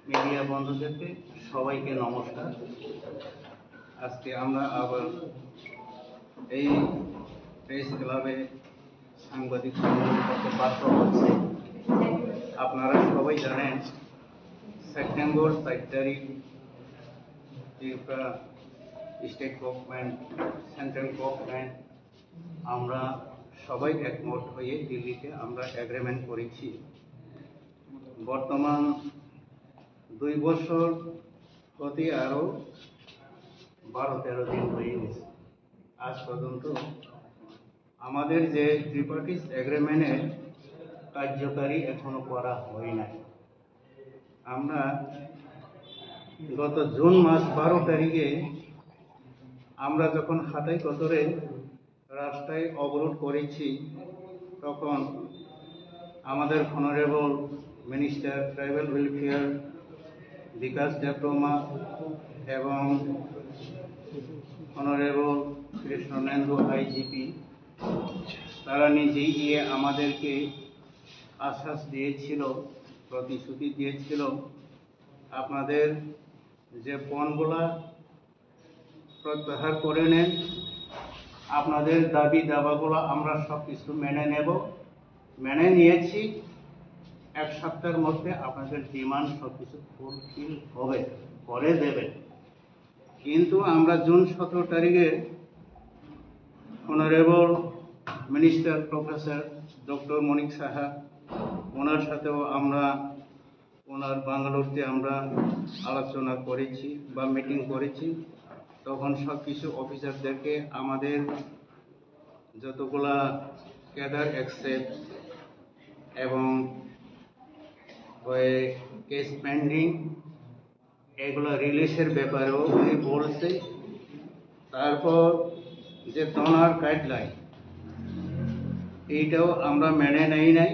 Media বন্ধুদেরকে সবাইকে নমস্কার। আজকে আমরা আবার এই প্রেস ক্লাবে সাংবাদিক সম্মেলন করতে বাধ্য হচ্ছি। আপনারা সবাই জানেন সেপ্টেম্বর 4 তারিখ স্টেট গভর্নমেন্ট, সেন্ট্রাল গভর্নমেন্ট আমরা সবাই একমত হয়ে দিল্লিতে আমরা এগ্রিমেন্ট করেছি। বর্তমান 2 বছর হতে আরও 12-13 দিন হয়ে গেছে। আজ পর্যন্ত আমাদের যে ত্রিপার্টিস এগ্রিমেন্টের কার্যকারী এখনো করা হয় নাই। আমরা গত জুন মাস 12 তারিখে আমরা যখন হাতাই কতরে রাস্তায় অবরোধ করেছি, তখন আমাদের অনারেবল মিনিস্টার ট্রাইবাল ওয়েলফেয়ার বিকাশ দেববর্মা এবং অনারেবল কৃষ্ণেন্দু আইজিপি তারা নিজেই গিয়ে আমাদেরকে আশ্বাস দিয়েছিল, প্রতিশ্রুতি দিয়েছিল, আপনাদের যে বনগুলা প্রত্যাহার করে নেন, আপনাদের দাবি দাবাগুলো আমরা সব কিছু মেনে নেব, মেনে নিয়েছি। 1 সপ্তাহের মধ্যে আপনাদের ডিমান্ড সব কিছু ফুলফিল হবে, করে দেবে। কিন্তু আমরা জুন 17 তারিখে honourable minister professor doctor Manik Saha ওনার সাথেও আমরা ওনার বাঙ্গালোরতে আমরা আলোচনা করেছি বা মিটিং করেছি। তখন সব কিছু অফিসারদেরকে আমাদের যতগুলা ক্যাডার অ্যাকসেপ্ট এবং কেস পেন্ডিং এগুলো রিলিজের ব্যাপারেও উনি বলছে। তারপর যে ডোনার গাইডলাইন এইটাও আমরা মেনে নেই নাই,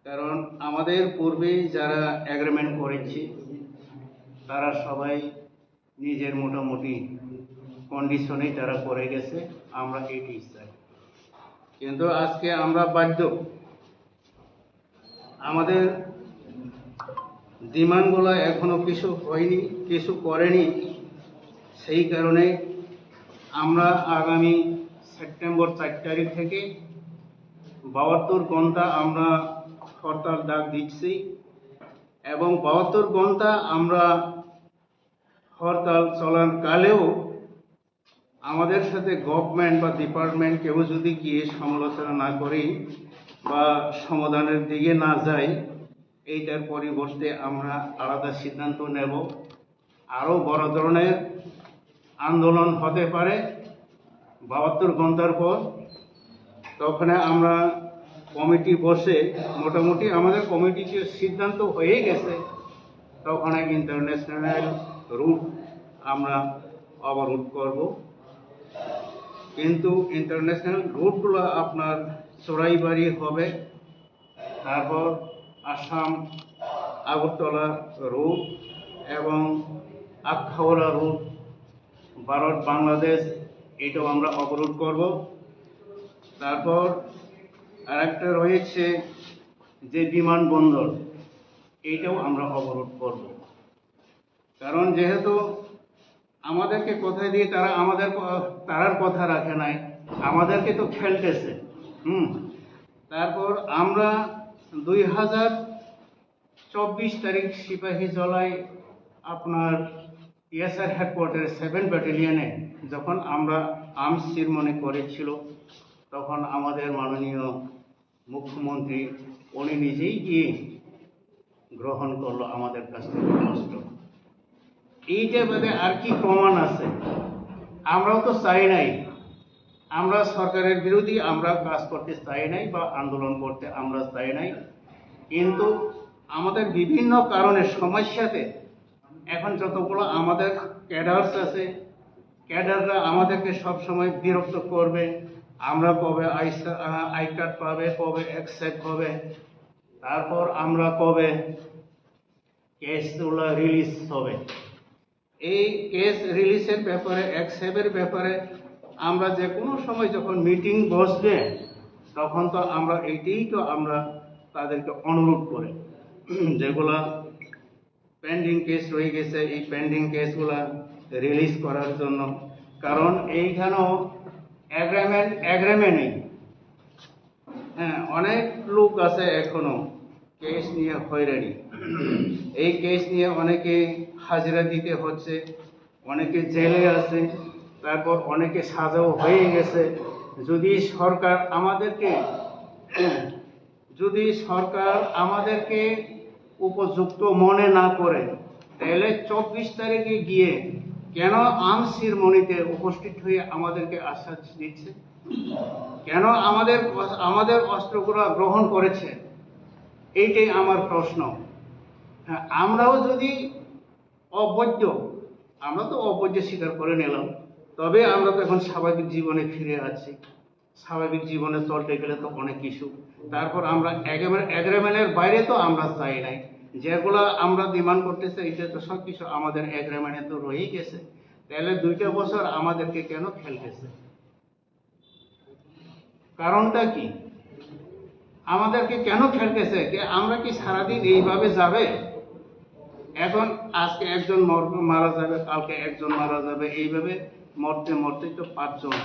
কারণ আমাদের পূর্বে যারা এগ্রিমেন্ট করেছি তারা সবাই নিজের মোটামুটি কন্ডিশনেই তারা করে গেছে, আমরা এটি চাই। কিন্তু আজকে আমরা বাধ্য, আমাদের ডিমান্ডগুলো এখনো কিছু হয়নি, কিছু করেনি। সেই কারণে আমরা আগামী সেপ্টেম্বর 4 তারিখ থেকে 72 ঘন্টা আমরা হরতাল ডাক দিচ্ছি এবং 72 ঘন্টা আমরা হরতাল চলাকালেও আমাদের সাথে গভর্নমেন্ট বা ডিপার্টমেন্ট কেউ যদি গিয়ে সমালোচনা না করে বা সমাধানের দিকে না যায়, এইটার পরিবর্তে আমরা আলাদা সিদ্ধান্ত নেব। আরও বড় ধরনের আন্দোলন হতে পারে 72 ঘন্টার পর। তখন আমরা কমিটি বসে, মোটামুটি আমাদের কমিটিতে সিদ্ধান্ত হয়ে গেছে, তখন ইন্টারন্যাশনাল রুট আমরা অবরোধ করব। কিন্তু ইন্টারন্যাশনাল রুটগুলো আপনার চোরাইবাড়ি হবে, তারপর আসাম আগরতলা রুট এবং আখাউড়া রুট, ভারত বাংলাদেশ, এটাও আমরা অবরোধ করব। তারপর আরেকটা রয়েছে যে বিমানবন্দর, এইটাও আমরা অবরোধ করব। কারণ যেহেতু আমাদেরকে কথা দিয়ে তারার কথা রাখে নাই, আমাদেরকে তো খেলতেছে। তারপর আমরা 2024 তারিখ সিপাহীজলায় আপনার ইএসআর হেডকোয়ার্টারে 7 ব্যাটালিয়নে যখন আমরা আর্মস সেরিমনি করেছিল, তখন আমাদের মাননীয় মুখ্যমন্ত্রী উনি নিজেই গিয়ে গ্রহণ করলো আমাদের কাছ থেকে কষ্ট। এইটা বাদে আর কি প্রমাণ আছে? আমরাও তো চাই নাই, আমরা সরকারের বিরোধী আমরা কাজ করতে চাই নাই বা আন্দোলন করতে আমরা চাই নাই। কিন্তু আমাদের বিভিন্ন কারণে সমস্যাতে এখন যতগুলো আমাদের ক্যাডার্স আছে, ক্যাডাররা আমাদেরকে সবসময় বিরক্ত করবে। আমরা কবে আই কার্ড পাবে, কবে অ্যাকসেপ্ট হবে, তারপর আমরা কবে কেসগুলো রিলিজ হবে। এই কেস রিলিজের ব্যাপারে, অ্যাকসেপ্টের ব্যাপারে আমরা যে কোনো সময় যখন মিটিং বসবে তখন তো আমরা এইটাই তো আমরা তাদেরকে অনুরোধ করে যেগুলা পেন্ডিং কেস রয়ে গেছে এই পেন্ডিং কেসগুলা রিলিজ করার জন্য, কারণ এইখানেও এগ্রিমেন্ট নেই। হ্যাঁ, অনেক লোক আছে এখনো কেস নিয়ে হয়রানি, এই কেস নিয়ে অনেকে হাজিরা দিতে হচ্ছে, অনেকে জেলে আছে, তারপর অনেকে সাজাও হয়ে গেছে। যদি সরকার আমাদেরকে উপযুক্ত মনে না করে, তাহলে 24 তারিখে গিয়ে কেন আর্মস সেরেমনিতে উপস্থিত হয়ে আমাদেরকে আশ্বাস দিচ্ছে, কেন আমাদের অস্ত্রগুলো গ্রহণ করেছে, এইটাই আমার প্রশ্ন। হ্যাঁ, আমরাও যদি অবৈধ, আমরা তো অবৈধ স্বীকার করে নিলাম, তবে আমরা তো এখন স্বাভাবিক জীবনে ফিরে আছি। স্বাভাবিক জীবনে চলতে গেলে তো অনেক কিছু, তারপর আমরা এগ্রিমেন্টের বাইরে তো আমরা চাই নাই, যেগুলো আমরা ডিমান্ড করতেছি এটা তো সব কিছু আমাদের এগ্রিমেন্টে তো রয়েই গেছে। তাহলে 2টা বছর আমাদেরকে কেন খেলতেছে? কারণটা কি? আমাদেরকে কেন খেলতেছে? আমরা কি সারাদিন এইভাবে যাবে? এখন আজকে একজন মারা যাবে, কালকে একজন মারা যাবে, এইভাবে মরতে তো 5 জন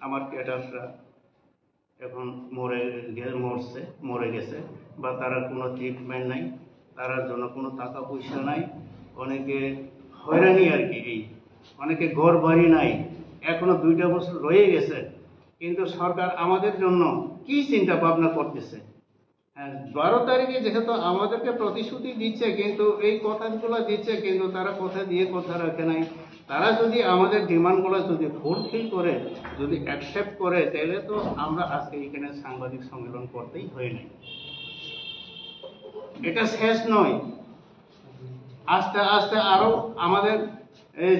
আমার ক্যাডাররা এখন মরে গেছে, বা তারা কোনো ট্রিটমেন্ট নাই, তার জন্য কোনো টাকা পয়সা নাই, অনেকে হয়রানি আর কি। অনেকে ঘর বাড়ি নাই, এখনো 2টা বছর রয়ে গেছে, কিন্তু সরকার আমাদের জন্য কি চিন্তা ভাবনা করতেছে? 12 তারিখে যেহেতু আমাদেরকে প্রতিশ্রুতি দিচ্ছে, কিন্তু এই কথাগুলো দিচ্ছে, কিন্তু তারা কথা দিয়ে কথা রাখে নাই। তারা যদি আমাদের ডিমান্ডগুলো যদি ফুলফিল করে, যদি অ্যাকসেপ্ট করে, তাহলে তো আমরা আজকে এখানে সাংবাদিক সম্মেলন করতেই হয় নাই। এটা শেষ নয়, আস্তে আস্তে আরো আমাদের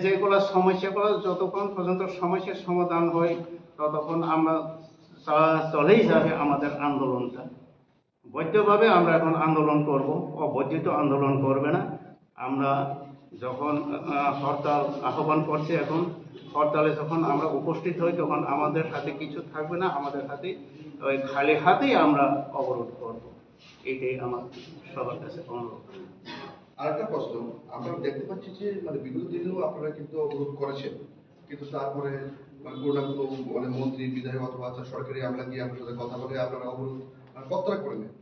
যেগুলো সমস্যাগুলো যতক্ষণ পর্যন্ত সমস্যার সমাধান হয় ততক্ষণ আমরা চলেই যাবে আমাদের আন্দোলনটা। বৈধভাবে আমরা এখন আন্দোলন করব, অবৈধ আন্দোলন করবে না। আমরা যখন হরতাল আহ্বান করছি, এখন হরতালে যখন আমরা উপস্থিত হই তখন আমাদের হাতে কিছু থাকবে না, আমাদের হাতে ওই খালি হাতেই আমরা অবরোধ করব। এইটাই আমার সবার কাছে অনুরোধ। আরেকটা প্রশ্ন, আমরা দেখতে পাচ্ছি যে বিগত দিনেও আপনারা কিন্তু অবরোধ করেছেন, কিন্তু তারপরে কোনো না কোনো মন্ত্রী, বিধায়ক অথবা সরকারি আমলা গিয়ে আপনার সাথে কথা বলে আপনারা অবরোধ প্রত্যাহার করে নেন।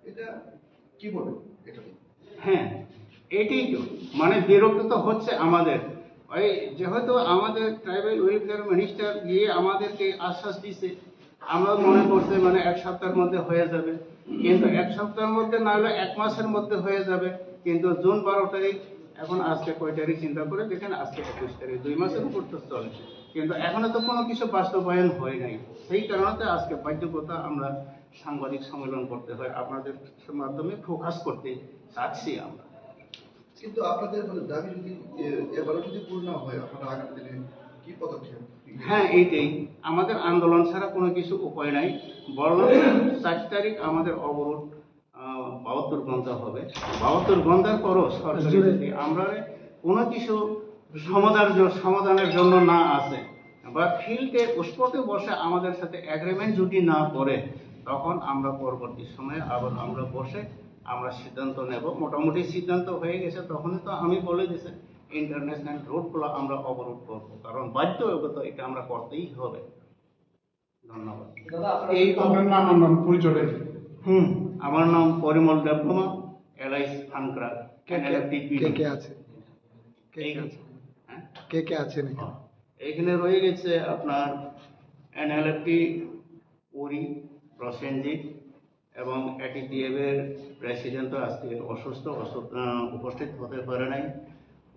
এটা কি বলবেন এটা? হ্যাঁ, এটাই তো বিরক্ত তো হচ্ছে আমাদের। ওই যেহেতু আমাদের ট্রাইবাল ওয়েলফেয়ার মিনিস্টার গিয়ে আমাদেরকে আশ্বাস দিছে, আমরা মনে করছি 1 সপ্তাহের মধ্যে হয়ে যাবে, কিন্তু 1 সপ্তাহের মধ্যে না হলে 1 মাসের মধ্যে হয়ে যাবে। কিন্তু জুন 12 তারিখ, এখন আজকে কয় তারিখ চিন্তা করে দেখেন, আজকে 21 তারিখ, 2 মাসের উপর তো চলছে, কিন্তু এখনো তো কোনো কিছু বাস্তবায়ন হয় নাই। সেই কারণে আজকে বাধ্যকতা আমরা সাংবাদিক সম্মেলন করতে হয়, আপনাদের মাধ্যমে ফোকাস করতে চাচ্ছি আমরা। কিন্তু আপনাদের দাবি যদি এবারে যদি পূর্ণ হয়, আপনারা আগামী দিনে কি পদক্ষেপ? হ্যাঁ, এইটাই আমাদের আন্দোলন ছাড়া কোনো কিছু উপায় নাই। বরং 4 তারিখ আমাদের অবরোধ 72 ঘন্টা হবে। 72 ঘন্টার পরও সরকার যদি আমরা কোনো কিছু সমাধানের জন্য না আসে, বা ফিল্ডে স্পটে বসে আমাদের সাথে এগ্রিমেন্ট যদি না করে, তখন আমরা পরবর্তী সময়ে আবার আমরা বসে আমরা সিদ্ধান্ত নেব। মোটামুটি সিদ্ধান্ত হয়ে গেছে, তখনই তো আমি বলে দিয়েছি ইন্টারন্যাশনাল রোডগুলো আমরা অবরোধ করব, কারণ বাধ্যগত এটা আমরা করতেই হবে। ধন্যবাদ। এই আপনার নাম পরিচয়? আমার নাম পরিমল দেবকুমার, এলআইস ফানক্রা। কে আছে? কে আছেন এখানে রয়ে গেছে আপনার এনএলএফটি উরি প্রসেনজিৎ, এবং এটিটিএফ এর প্রেসিডেন্টও আজকে অসুস্থ, উপস্থিত হতে পারে নাই।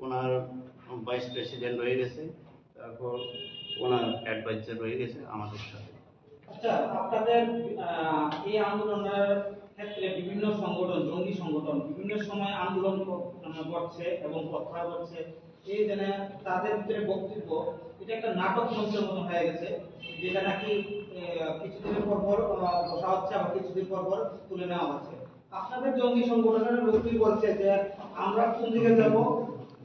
ওনার ভাইস প্রেসিডেন্ট রয়ে গেছে, তারপর ওনার অ্যাডভাইজার রয়ে গেছে আমাদের সাথে। আচ্ছা, আপনাদের এই আন্দোলনের ক্ষেত্রে বিভিন্ন সংগঠন, জঙ্গি সংগঠন বিভিন্ন সময় আন্দোলন করছে এবং কথা বলছে, এই জন্য তাদের ভিতরে বক্তব্য এটা একটা নাটক মঞ্চের মতো হয়ে গেছে, যেটা নাকি কিছুদিনের পর বসা হচ্ছে, আবার কিছুদিন পর তুলে নেওয়া হচ্ছে। আপনাদের জঙ্গি সংগঠনের লোকটি বলছে যে আমরা কোন দিকে যাব,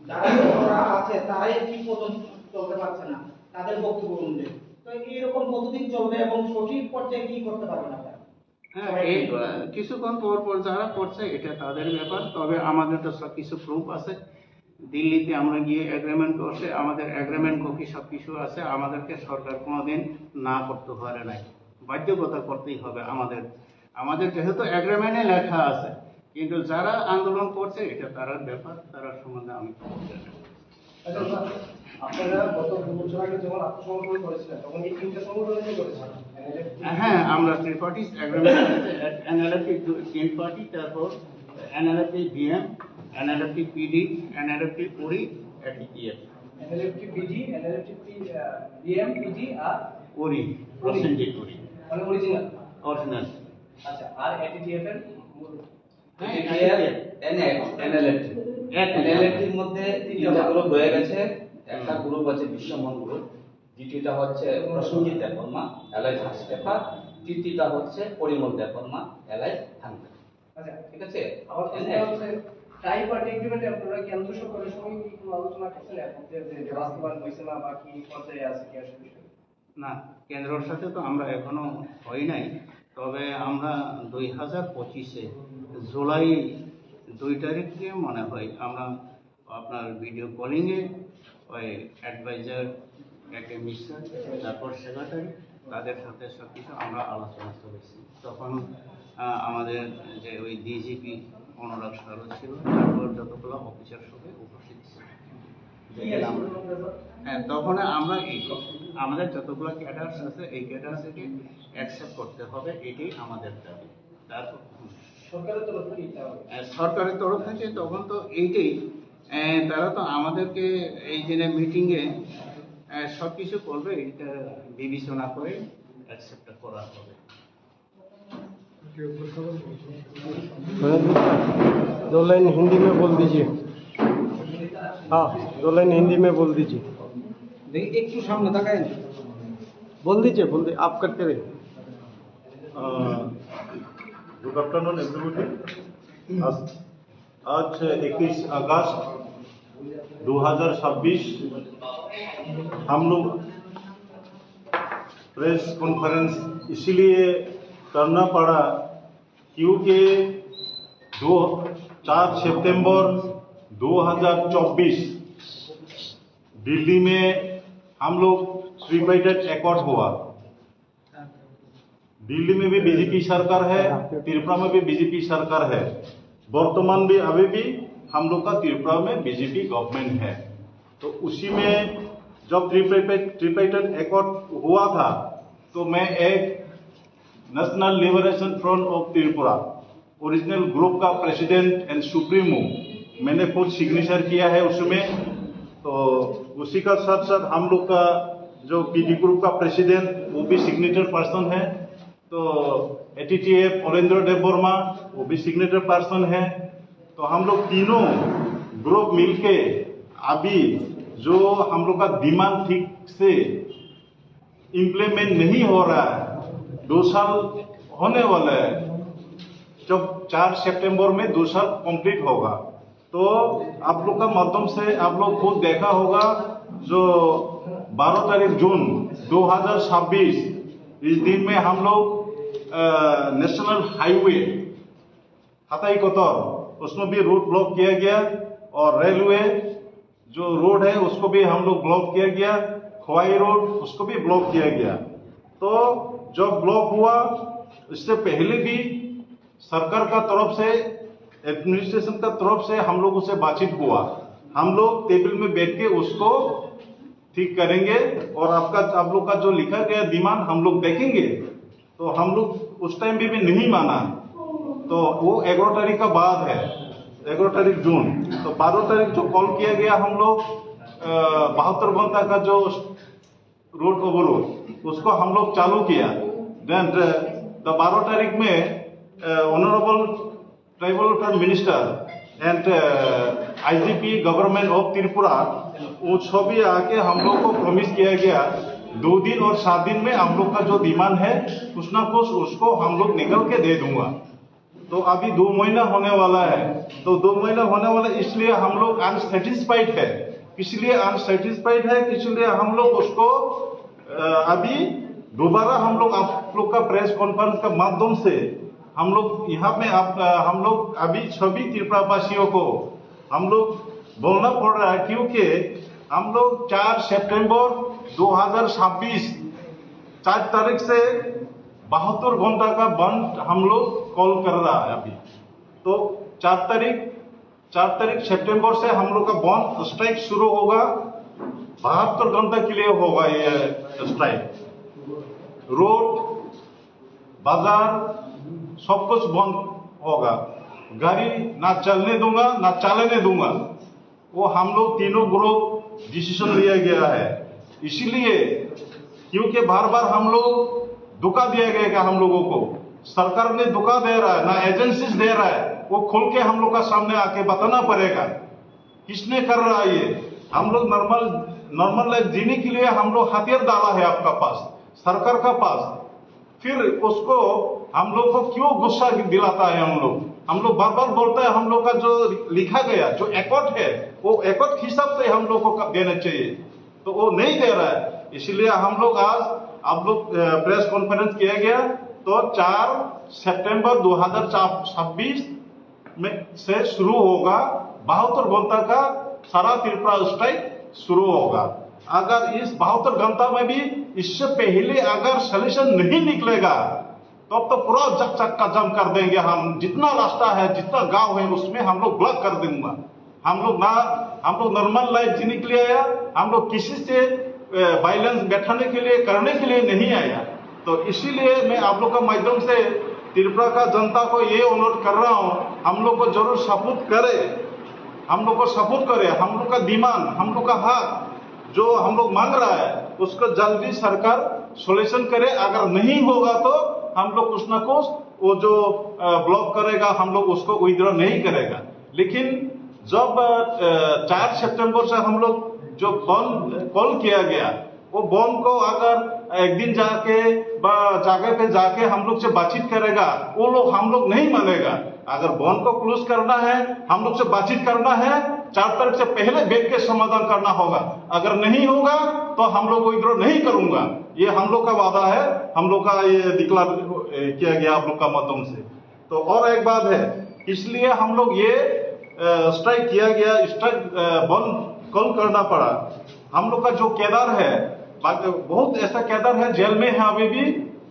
যারা আছে তারাই ঠিক মতন চলতে পারছে না তাদের বক্তব্য অনুযায়ী। তো তো এইরকম কতদিন চলবে এবং সঠিক পর্যায়ে কি করতে পারবেন আপনারা? হ্যাঁ, এই কিছুক্ষণ পর পর যারা করছে এটা তাদের ব্যাপার, তবে আমাদের তো সব কিছু প্রুফ আছে। দিল্লিতে আমরা গিয়ে এগ্রিমেন্ট করছে, আমাদের এগ্রিমেন্ট কপি সব কিছু আছে। আমাদেরকে সরকার কোনোদিন না করতে পারে নাই, বাধ্যকতা করতেই হবে আমাদের। আমাদের যেহেতু এগ্রিমেন্টে লেখা আছে, কিন্তু যারা আন্দোলন করছে এটা তার ব্যাপার, তারা সম্বন্ধে আমি খবর জানি না। আচ্ছা স্যার, আপনারা গত 2 বছর আগে যখন আত্মসমর্পণ করেছিলেন তখন এই 3টা সংগঠনে কি করেছিলেন? হ্যাঁ, আমরা ত্রিপার্টি এগ্রিমেন্ট এনএলএফটি 3 পার্টি, তারপর NLFT BM, NLFT PD, NLFT উড়ি, ATTF NLFT BD, NLFT BM, PG আর উড়ি পার্সেন্টেজ উড়ি মানে অরিজিনাল। অরিজিনাল। আচ্ছা, আর এটিটিএফ এর এনএলএফটির মধ্যে তিনটা গ্রুপ রয়ে গেছে। একটা গ্রুপ আছে বিশ্বমন গ্রুপ, দ্বিতীয়টা হচ্ছে প্রসঞ্জিৎ দেববর্মা এলাই ফার্স্ট পেপার, তৃতীয়টা হচ্ছে পরিমল দেববর্মা এলাই থাঙ্গা। আচ্ছা, ঠিক আছে? আমার প্রশ্ন হচ্ছে ট্রাই পার্টি এগ্রিমেন্টে আপনারা কেন্দ্র সরকারের সঙ্গে কি কোনো আলোচনা করছেন এখন যে বাস্তবায়ন হয়েছে না বা কি পর্যায়ে আছে কি আসলে বিষয়? না, কেন্দ্রের সাথে তো আমরা এখনো হই নাই, তবে আমরা 2025-এ জুলাই 2 তারিখে মনে হয় আমরা আপনার ভিডিও কলিংয়ে ওই অ্যাডভাইজার একে মিশ্র, তারপর সেক্রেটারি, তাদের সাথে সব কিছু আমরা আলোচনা করেছি। তখন আমাদের যে ওই ডিজিপি অনুরাগ সারও ছিল, তারপর যতগুলো অফিসার সবাই উপস্থিত ছিল। হ্যাঁ, তখন আমরা আমাদের যতগুলো ক্যাডার্স আছে এই ক্যাডার্সকে অ্যাকসেপ্ট করতে হবে, এটাই আমাদের দাবি। তারপর সরকারের তরফ থেকে কি হবে? সরকারের তরফ থেকে তখন তো এইটাই, তারা তো আমাদেরকে এই দিনে মিটিংয়ে সব কিছু করবে, এটা বিবেচনা করে অ্যাকসেপ্ট করা হবে। दो लाइन हिंदी में बोल दीजिए। हाँ, 2 लाइन हिंदी में बोल दीजिए। দেখি একটু সামনে তাকায়। बोल दीजिए आप करते रहिए। Good afternoon everybody. आज 21 अगस्त 2026 हम लोग प्रेस कॉन्फ्रेंस इसलिए करना पड़ा क्योंकि 4 सितंबर 2024 दिल्ली में हम लोग ट्रिपाइटेड एकॉर्ड हुआ। दिल्ली में भी बीजेपी सरकार है, त्रिपुरा में भी बीजेपी सरकार है, वर्तमान भी अभी भी हम लोग का त्रिपुरा में बीजेपी गवर्नमेंट है। तो उसी में जब ट्रिपाइटेड एकॉर्ड हुआ था तो मैं एक national liberation front of Tripura original group का प्रेसिडेंट एंड सुप्रीमो मैंने खुद सिग्नेचर किया है उसमें। तो उसी का साथ साथ हम लोग का जो पीडी ग्रुप का प्रेसिडेंट वो भी सिग्नेचर पर्सन है। तो एटीटीएफ अरेंद्र देवबर्मा वो भी सिग्नेचर पर्सन है। तो हम लोग तीनों ग्रुप मिलके अभी जो हम लोग का डिमांड ठीक से इम्प्लीमेंट नहीं हो रहा है, 2 साल होने वाला है, जब 4 सितंबर में 2 साल कंप्लीट होगा। तो आप लोग का माध्यम से आप लोग खुद देखा होगा जो 12 तारीख जून 2026 इस दिन में हम लोग नेशनल हाईवे हताई कोतर उसमें भी रूट ब्लॉक किया गया और रेलवे जो रोड है उसको भी हम लोग ब्लॉक किया गया, खोवाई रोड उसको भी ब्लॉक किया गया। तो जब ब्लॉक हुआ इससे पहले भी सरकार का तरफ से एडमिनिस्ट्रेशन का तरफ से हम लोगों से बातचीत हुआ, हम लोग टेबल में बैठ के उसको ठीक करेंगे और आप लोग का जो लिखा गया डिमांड हम लोग देखेंगे। तो हम लोग उस टाइम भी नहीं माना। तो वो 11 तारीख का बाद है, 11 तारीख जून। तो 12 तारीख जो कॉल किया गया हम लोग 72 घंटा का जो रोड ओवरलोड उसको हम लोग चालू किया। देन 12 तारीख में honourable tribal welfare minister and IGP government of Tripura वो सभी आके हम लोग को प्रॉमिस किया गया 2 दिन और 7 दिन में हम लोग का जो डिमांड है कुछ ना कुछ उसको हम लोग निकल के दे दूंगा। तो अभी 2 महीना होने वाला है। तो 2 महीना होने वाला इसलिए हम लोग अनसेटिस्फाइड है, इसलिए हम लोग उसको अभी दोबारा हम लोग आप लोग का प्रेस कॉन्फ्रेंस का माध्यम से हम लोग यहाँ में हम लोग अभी सभी त्रिपुरा वासियों को हम लोग बोलना पड़ रहा है, क्योंकि हम लोग 4 सितंबर 2026 4 तारीख से 72 घंटा का बंद हम लोग कॉल कर रहा है अभी। तो 4 तारीख सितंबर से हम लोग का बंद स्ट्राइक शुरू होगा। 72 घंटा के लिए होगा ये स्ट्राइक। रोड बाजार सब कुछ बंद होगा। गाड़ी ना चलने दूंगा ना चलने दूंगा। वो हम लोग तीनों ग्रुप डिसीजन लिया गया है। इसीलिए क्योंकि बार बार हम लोग धोखा दिया गया कि हम लोगों को सरकार ने धोखा दे रहा है, ना एजेंसीज दे रहा है, वो खुल के हम लोग का सामने आके बताना पड़ेगा किसने कर रहा है ये। हम लोग नॉर्मल लाइफ जीने के लिए हम लोग हथियार डाला है आपका पास, सरकार का पास, फिर उसको हम लोग को क्यों गुस्सा दिलाता है। हम लोग बार बार बोलता है हम लोग का जो लिखा गया जो एकॉर्ड है वो एकॉर्ड के हिसाब से हम लोग को देना चाहिए, तो वो नहीं दे रहा है। इसलिए हम लोग आज आप लोग प्रेस कॉन्फ्रेंस किया गया, तो 4 सितंबर 2026 में से शुरू होगा। 72 घंटा का सारा त्रिपुरा स्ट्राइक शुरू होगा। अगर इस 72 घंटा में भी इससे पहले अगर सोल्यूशन नहीं निकलेगा तब तो पूरा चक्का जाम कर देंगे। हम जितना रास्ता है जितना गांव है उसमें हम लोग ब्लॉक कर देंगे। हम लोग नॉर्मल लाइफ जीने के लिए आया, हम लोग किसी से वायलेंस बैठाने के लिए करने के लिए नहीं आया। तो इसीलिए मैं आप लोग का माध्यम से त्रिपुरा का जनता को ये अनुरोध कर रहा हूँ, हम लोग को जरूर सपोर्ट करे, हम लोग को सपोर्ट करे। हम लोग का डिमांड, हम लोग का हक जो हम लोग मांग रहा है उसको जल्दी सरकार सोल्यूशन करे। अगर नहीं होगा तो हम लोग कुछ ना कुछ वो जो ब्लॉक करेगा हम लोग उसको विड्रॉ नहीं करेगा। लेकिन जब 4 सितंबर से हम लोग जो बंद कॉल किया गया वो बंद को अगर एक दिन जाके जगह पे जाके हम लोग से बातचीत करेगा वो लोग हम लोग नहीं मानेगा। अगर बंद को क्लोज करना है, हम लोग से बातचीत करना है, 4 तारीख से पहले बैठ के समाधान करना होगा। अगर नहीं होगा तो हम लोग विड्रॉ नहीं करूंगा। ये हम लोग का वादा है, हम लोग का ये डिक्लेयर किया गया आप लोग का माध्यम से। तो और एक बात है, इसलिए हम लोग ये स्ट्राइक किया गया, स्ट्राइक बंद कॉल करना पड़ा। हम लोग का जो केदार है, बहुत ऐसा केदार है जेल में है अभी भी,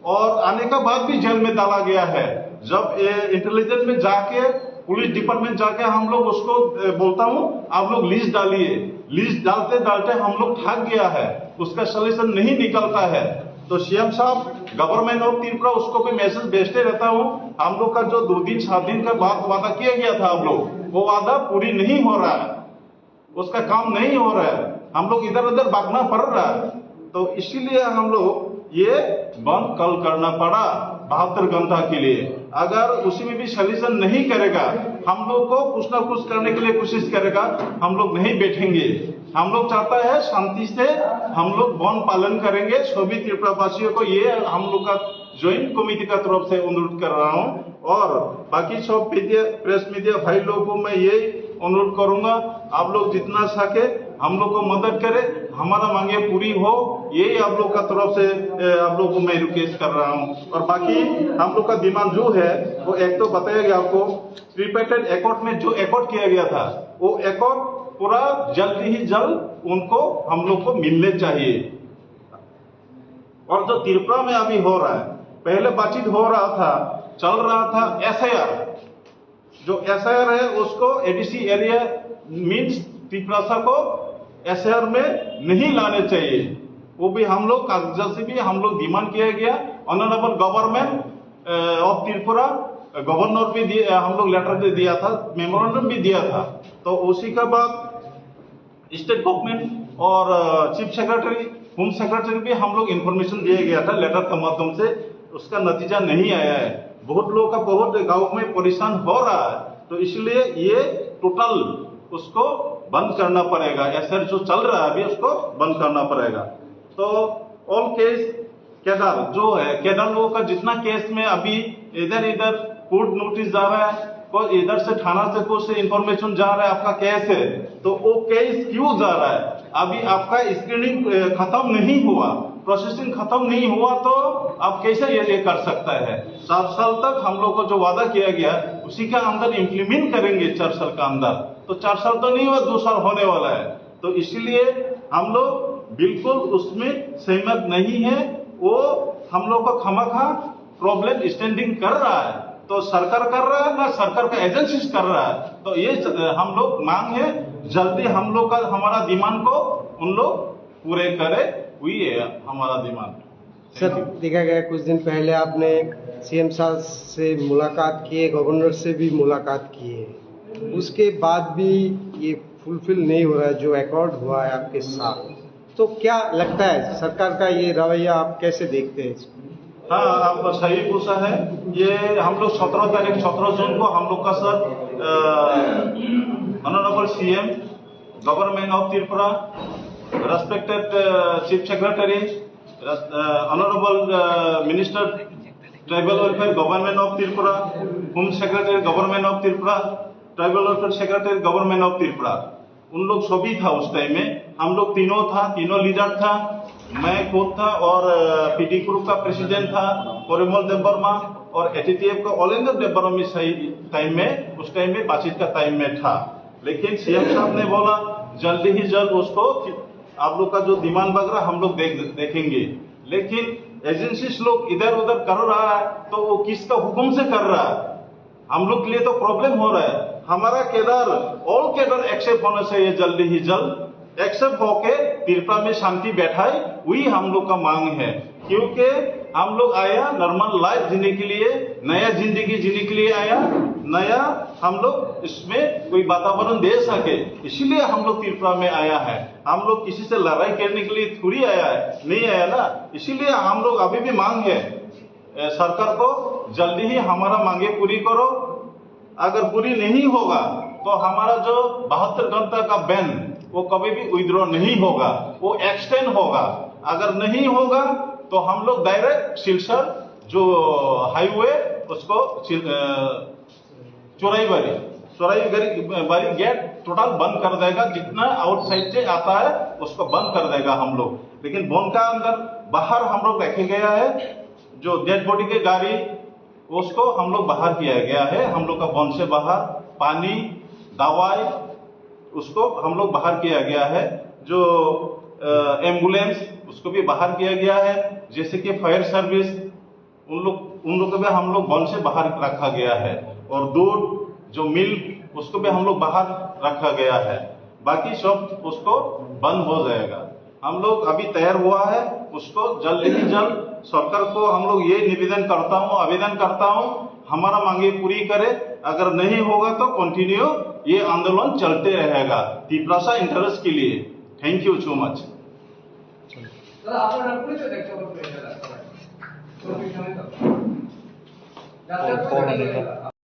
और आने का बाद भी जेल में डाला गया है। जब इंटेलिजेंस में जाके पुलिस डिपार्टमेंट जाके हम लोग उसको बोलता हूँ आप लोग लिस्ट डालिए, लिस्ट डालते डालते हम लोग थक गया है, उसका सोल्यूशन नहीं निकलता है। तो सीएम साहब, गवर्नमेंट ऑफ त्रिपुरा उसको भी मैसेज भेजते रहता हूँ। हम लोग का जो 2 दिन 7 दिन का बाद वादा किया गया था हम लोग, वो वादा पूरी नहीं हो रहा है, उसका काम नहीं हो रहा है, हम लोग इधर उधर भागना पड़ रहा है। तो इसीलिए हम लोग ये बंद कल करना पड़ा 72 घंटा के लिए। अगर उसी में भी सोल्यूशन नहीं करेगा, हम लोग को कुछ ना कुछ करने के लिए कोशिश करेगा, हम लोग नहीं बैठेंगे। हम लोग चाहता है शांति से हम लोग बंद पालन करेंगे। सभी त्रिपुरा वासियों को ये हम लोग का ज्वाइंट कमेटी का तरफ से अनुरोध कर रहा हूँ, और बाकी सब प्रेस मीडिया भाई लोगों को मैं यही अनुरोध करूंगा, आप लोग जितना सके हम लोग को मदद करें, हमारा मांगे पूरी हो, यही आप लोग का तरफ से आप लोग को मैं रिक्वेस्ट कर रहा हूँ। और बाकी हम लोग का डिमांड जो है वो एक तो बताया गया आपको, ट्रिपेटेड एकॉर्ड में जो एकॉर्ड किया गया था वो एकॉर्ड पूरा जल्द ही जल्द उनको हम लोग को मिलने चाहिए। और जो त्रिपुरा में अभी हो रहा है, पहले बातचीत हो रहा था, चल रहा था SIR, जो SIR है उसको एडीसी एरिया मीन्स त्रिपुरा को SIR में नहीं लाने चाहिए। वो भी हम लोग कागजात से भी हम लोग डिमांड किया गया। Honourable government of Tripura governor भी हम लोग लेटर भी दिया था, मेमोरेंडम भी दिया था। तो उसी के बाद स्टेट गवर्नमेंट और चीफ सेक्रेटरी, होम सेक्रेटरी भी हम लोग इन्फॉर्मेशन दिया गया था लेटर के माध्यम से, उसका नतीजा नहीं आया है। बहुत लोगों का बहुत गांव में परेशान हो रहा है, तो इसलिए ये टोटल उसको बंद करना पड़ेगा। SIR जो चल रहा है अभी उसको बंद करना पड़ेगा। तो ऑल केस केदार जो है, केदार लोगों का जितना केस में अभी इधर इधर कोर्ट नोटिस जा रहा है, और इधर से थाना से कुछ इंफॉर्मेशन जा रहा है आपका केस है, तो वो केस क्यों जा रहा है? अभी आपका स्क्रीनिंग खत्म नहीं हुआ, प्रोसेसिंग खत्म नहीं हुआ तो आप कैसे ये कर सकता है? 7 साल तक हम लोग को जो वादा किया गया उसी के अंदर इम्प्लीमेंट करेंगे 4 साल का अंदर, तो 4 साल तो नहीं हुआ, 2 साल होने वाला है। तो इसलिए हम लोग बिल्कुल उसमें सहमत नहीं है। वो हम लोग को खामखा प्रॉब्लम स्टैंडिंग कर रहा है, तो सरकार कर रहा है ना सरकार का एजेंसीज कर रहा है। तो ये हम लोग मांग है जल्दी हम लोग का हमारा डिमांड को उन लोग पूरे करे, वही है हमारा डिमांड। सर, देखा गया कुछ दिन पहले आपने सीएम साहब से मुलाकात की है, गवर्नर से भी मुलाकात की है, उसके बाद भी ये फुलफिल नहीं हो रहा है जो अकॉर्ड हुआ है आपके साथ। तो क्या लगता है सरकार का ये रवैया आप कैसे देखते हैं इसको? हाँ, आप सही पूछा है। ये हम लोग 17 जून को हम लोग का sir honourable CM, government of Tripura, respected chief secretary, honourable minister tribal welfare government of Tripura, home secretary government of Tripura, tribal welfare secretary government of Tripura, उन लोग सभी था उस टाइम में। हम लोग तीनों लीडर था, मैं खुद था और पीटी ग्रुप का प्रेसिडेंट था परिमल देववर्मा और एटीटीएफ का ऑल इंडिया देववर्मा टाइम में, उस टाइम में बातचीत का टाइम में था। लेकिन सीएम साहब ने बोला जल्दी ही जल्द उसको आप लोग का जो डिमांड वगैरह हम लोग देखेंगे। लेकिन एजेंसीज लोग इधर उधर कर रहा है, तो वो किसका हुक्म से कर रहा है? हम लोग के लिए तो प्रॉब्लम हो रहा है। हमारा केडर, ऑल केडर एक्सेप्ट होना चाहिए, जल्दी ही जल्द एक्सेप्ट होके त्रिपुरा में शांति बैठाए, वही हम लोग का मांग है। क्योंकि हम लोग आया नॉर्मल लाइफ जीने के लिए, नया जिंदगी जीने के लिए आया, नया हम लोग इसमें कोई वातावरण दे सके, इसीलिए हम लोग त्रिपुरा में आया है। हम लोग किसी से लड़ाई करने के लिए थोड़ी आया है, नहीं आया ना। इसीलिए हम लोग अभी भी मांग है सरकार को जल्दी ही हमारा मांगे पूरी करो। अगर पूरी नहीं होगा तो हमारा जो 72 घंटा का बैन वो कभी भी विड्रॉ नहीं होगा, वो एक्सटेंड होगा। अगर नहीं होगा तो हम लोग डायरेक्ट सिलचर जो हाईवे उसको चौराई गेट टोटल बंद कर देगा, जितना आउटसाइड से आता है उसको बंद कर देगा हम लोग। लेकिन बोन का अंदर बाहर हम लोग रखे गया है, जो डेड बॉडी के गाड़ी उसको हम लोग बाहर किया गया है। हम लोग का बोन से बाहर पानी, दवाई उसको हम लोग बाहर किया गया है। जो एम्बुलेंस उसको भी बाहर किया गया है, जैसे कि फायर सर्विस उन लोग को भी हम लोग बोन से बाहर रखा गया है। और दूध जो मिल्क उसको भी हम लोग बाहर रखा गया है। बाकी सब उसको बंद हो जाएगा। हम लोग अभी तैयार हुआ है, उसको जल्द ही जल्द सरकार को हम लोग ये आवेदन करता हूँ हमारा मांगे पूरी करे। अगर नहीं होगा तो कंटिन्यू ये आंदोलन चलते रहेगा त्रिपुरा इंटरेस्ट के लिए। Thank you so much. আপনারা পরিচয় দেখতে পাবেন এটা